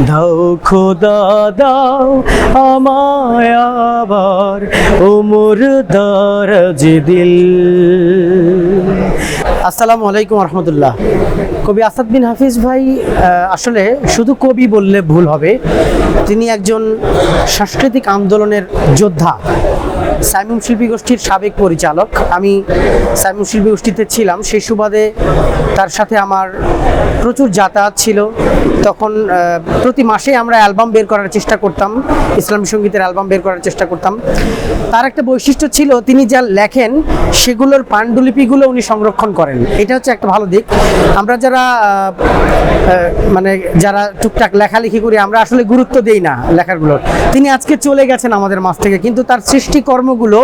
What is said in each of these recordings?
দাও খোদা দাও আমায় আবার ওমর দারাজ দিল। আসসালামু আলাইকুম রহমতুল্লাহ। কবি আসাদ বিন হাফিজ ভাই আসলে শুধু কবি বললে ভুল হবে, তিনি একজন সাংস্কৃতিক আন্দোলনের যোদ্ধা, সাইমুম শিল্পী গোষ্ঠীর সাবেক পরিচালক। আমি সাইমুম শিল্পী গোষ্ঠীতে ছিলাম, সেই সুবাদে তার সাথে আমার প্রচুর যাতায়াত ছিল। তখন প্রতি মাসে আমরা অ্যালবাম বের করার চেষ্টা করতাম, ইসলামী সঙ্গীতের অ্যালবাম বের করার চেষ্টা করতাম। তার একটা বৈশিষ্ট্য ছিল, তিনি যা লেখেন সেগুলোর পাণ্ডুলিপিগুলো উনি সংরক্ষণ করেন। এটা হচ্ছে একটা ভালো দিক। আমরা যারা যারা টুকটাক লেখালেখি করি, আমরা আসলে গুরুত্ব দেই না লেখাগুলোর। তিনি আজকে চলে গেছেন আমাদের মাঝ থেকে, কিন্তু তার সৃষ্টিকর্মগুলো,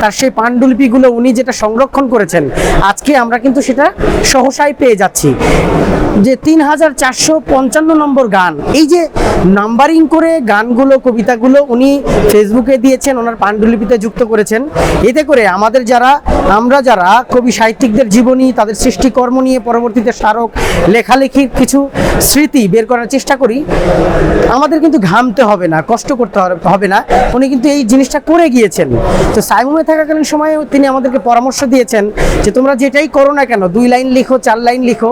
তার সেই পাণ্ডুলিপিগুলো উনি যেটা সংরক্ষণ করেছেন, আজকে আমরা কিন্তু সেটা সহসায় পেয়ে যাচ্ছি। যে 3455 নম্বর গান, এই যে নাম্বারিং করে গানগুলো, কবিতাগুলো উনি ফেসবুকে দিয়েছেন, ওনার পাণ্ডুলিপিতে যুক্ত করেছেন। এতে করে আমরা যারা কবি সাহিত্যিকদের জীবনী, তাদের সৃষ্টিকর্ম নিয়ে পরবর্তীতে স্মারক লেখালেখির কিছু স্মৃতি বের করার চেষ্টা করি, আমাদের কিন্তু ঘামতে হবে না, কষ্ট করতে হবে না। উনি কিন্তু এই জিনিসটা করে গিয়েছেন। তো সাইমুমে থাকাকালীন সময়ে তিনি আমাদেরকে পরামর্শ দিয়েছেন যে তোমরা যেটাই করো না কেন, 2 লাইন লিখো, 4 লাইন লিখো,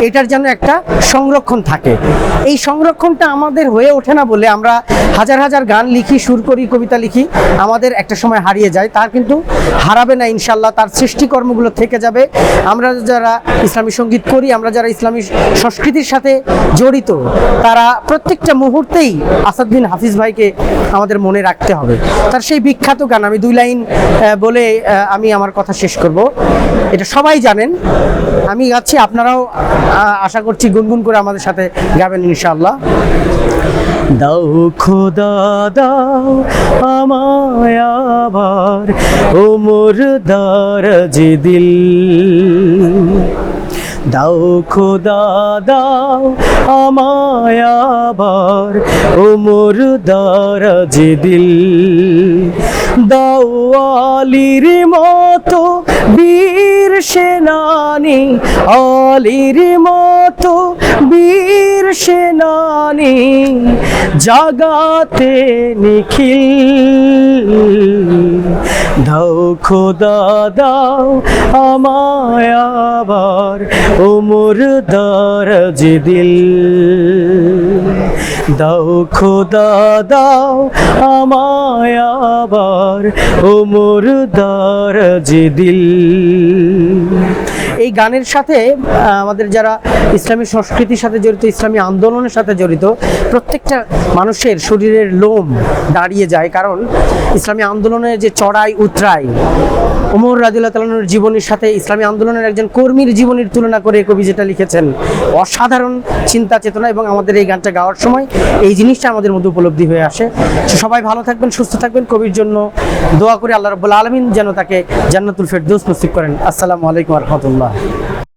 এটার যেন একটা সংরক্ষণ থাকে। এই সংরক্ষণটা আমাদের হয়ে ওঠে না বলে আমরা হাজার হাজার গান লিখি, সুর করি, কবিতা লিখি, আমাদের একটা সময় হারিয়ে যায়। তার কিন্তু হারাবে না ইনশাল্লাহ, তার সৃষ্টিকর্মগুলো থেকে যাবে। আমরা যারা ইসলামী সঙ্গীত করি, আমরা যারা ইসলামী সংস্কৃতির সাথে জড়িত, তারা প্রত্যেকটা মুহূর্তেই আসাদ বিন হাফিজ ভাইকে আমাদের মনে রাখতে হবে। তার সেই বিখ্যাত গান, আমি 2 লাইন বলে আমি আমার কথা শেষ করব। এটা সবাই জানেন, আমি গাচ্ছি, আপনারাও আশা করছি গুনগুন করে আমাদের সাথে গাবেন ইনশাআল্লাহ। দাও খোদা দাও আমায় আবার ওমর দারাজ দিল। দাও খোদা দাও আমায় আবার ওমর দারাজ দিল। দাও আলীর মতো বীর সেনানি, আলীর মতো বীর সেনানি, জাগাতে নিখিল। দাও খোদা দাও আমায় আবার ওমর দারাজ দিল। দাও খোদা দাও আমায় আবার ওমর দারাজ দিল। এই গানের সাথে আমাদের যারা ইসলামী সংস্কৃতির সাথে জড়িত, ইসলামী আন্দোলনের সাথে জড়িত, প্রত্যেকটা মানুষের শরীরের লোম দাঁড়িয়ে যায়। কারণ ইসলামী আন্দোলনের যে চড়াই উতরাই, ওমর রাদিয়াল্লাহু তাআলা আনহুর জীবনীর সাথে ইসলামী আন্দোলনের একজন কর্মীর জীবনীর তুলনা করে কবি যেটা লিখেছেন, অসাধারণ চিন্তা চেতনা। এবং আমাদের এই গানটা গাওয়ার সময় এই জিনিসটা আমাদের মধ্যে উপলব্ধি হয়ে আসে। সবাই ভালো থাকবেন, সুস্থ থাকবেন। কবির জন্য দোয়া করে আল্লাহ রাব্বুল আলামিন যেন তাকে জান্নাতুল ফেরদৌস নসিব করেন। আসসালামু আলাইকুম ওয়া রাহমাতুল্লাহ।